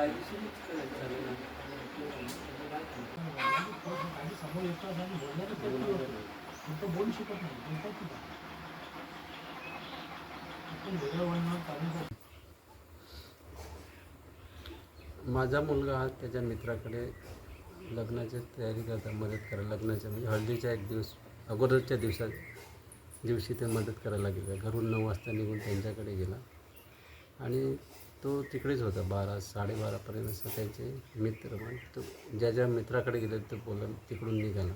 कायदेशीरच झालं ना. समोर येतात आणि बोलण्याचं बोलू शकत नाही. माझा मुलगा हा त्याच्या मित्राकडे लग्नाची तयारी करता मदत करायला, लग्नाच्या म्हणजे हळदीच्या एक दिवस अगोदरच्या दिवशी ते मदत करायला गेला. घरून 9 वाजता निघून त्यांच्याकडे गेला आणि तो तिकडेच होता 12-12:30पर्यंत. असं त्यांचे मित्र मग तो ज्या मित्राकडे गेले तो तिकडून निघाला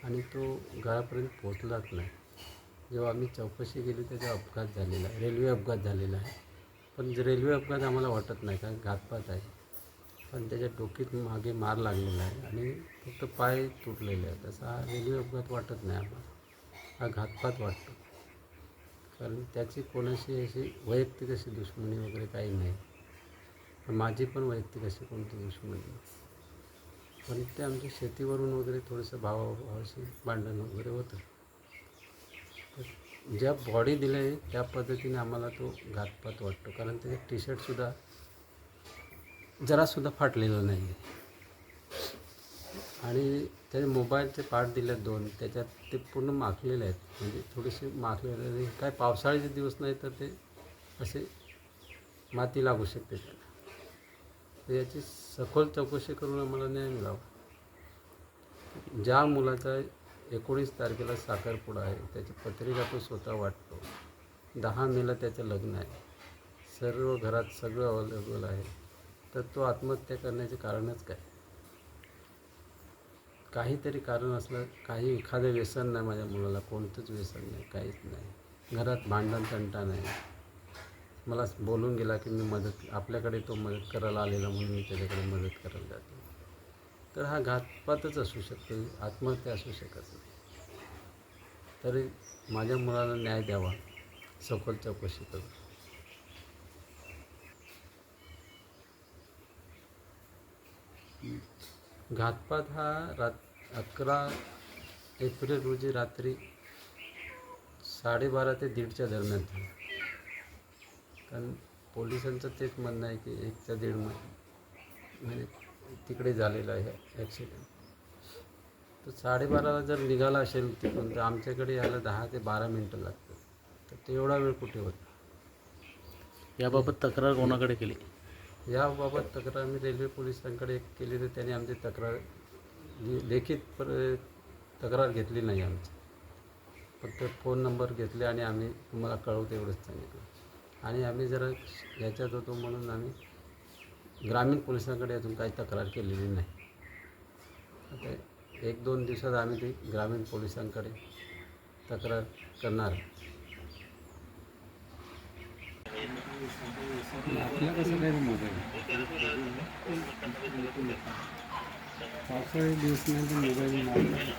आणि तो घरापर्यंत पोचलाच नाही. जेव्हा आम्ही चौकशी केली त्याचा अपघात झालेला आहे, रेल्वे अपघात झालेला आहे. पण रेल्वे अपघात आम्हाला वाटत नाही, कारण घातपात आहे. पण त्याच्या डोकीत मागे मार लागलेला आहे आणि फक्त पाय तुटलेले आहेत. तसा हा रेल्वे अपघात वाटत नाही आम्हाला, हा घातपात वाटतो. कारण त्याची कोणाशी अशी वैयक्तिक अशी दुश्मनी वगैरे काही नाही. पण माझी पण वैयक्तिक अशी कोणती दुश्मनी नाही. पण ते आमच्या शेतीवरून वगैरे थोडंसं भावाभावाशी भांडण वगैरे होतं. तर ज्या बॉडी दिल्या आहे त्या पद्धतीने आम्हाला तो घातपात वाटतो. कारण त्याचे टी शर्टसुद्धा जरासुद्धा फाटलेलं नाही आहे आणि त्याचे मोबाईलचे पार्ट दिले 2, त्याच्यात ते पूर्ण माखलेले आहेत. म्हणजे थोडेसे माखलेले काय पावसाळ्याचे दिवस नाही तर ते असे माती लागू शकते त्याला. तर याची सखोल चौकशी करून आम्हाला न्याय मिळावा. ज्या मुलाचा 19 तारखेला साखरपुडा आहे त्याची पत्रिका तो स्वतः वाटतो. 10 मेला त्याचं लग्न आहे, सर्व घरात सगळं अवेलेबल आहे, तर तो आत्महत्या करण्याचे कारणच काय? काहीतरी कारण असलं, काही एखादं व्यसन नाही माझ्या मुलाला, कोणतंच व्यसन नाही, काहीच नाही. घरात भांडण तंटा नाही. मला बोलून गेला की मी आपल्याकडे तो मदत करायला आलेला म्हणून मी त्याच्याकडे मदत करायला जातो. तर हा घातपातच असू शकतो, आत्महत्या असू शकत नाही. तरी माझ्या मुलाला न्याय द्यावा, सखोल चौकशी करून. घातपात हा 11 एप्रिल रोजी रात्री 12:30 ते 1:30च्या दरम्यान झाला. कारण पोलिसांचं तेच म्हणणं आहे की 1 ते 1.5 म्हणजे तिकडे झालेला आहे ॲक्सिडेंट. तर 12:30ला जर निघाला असेल तिथून तर आमच्याकडे यायला 10 ते 12 मिनटं लागतात. तर ते एवढा वेळ कुठे होता? याबाबत तक्रार कोणाकडे केली? याबाबत तक्रार मी रेल्वे पोलिसांकडे केली, तर त्यांनी आमची तक्रार लेखित तक्रार घेतली नाही आमची. फक्त फोन नंबर घेतले आणि आम्ही तुम्हाला कळवतो एवढंच सांगितलं. आणि आम्ही जरा याच्यात होतो म्हणून आम्ही ग्रामीण पोलिसांकडे अजून काही तक्रार केलेली नाही. आता 1-2 दिवसात आम्ही ती ग्रामीण पोलिसांकडे तक्रार करणार. आपल्या कसं काय मोबाईल पावसाळी दिवस नाही तर मोबाईल नाही.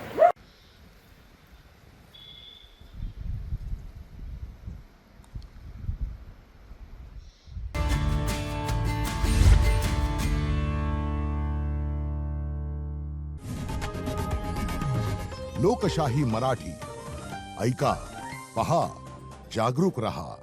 लोकशाही मराठी ऐका, पहा, जागरूक रहा.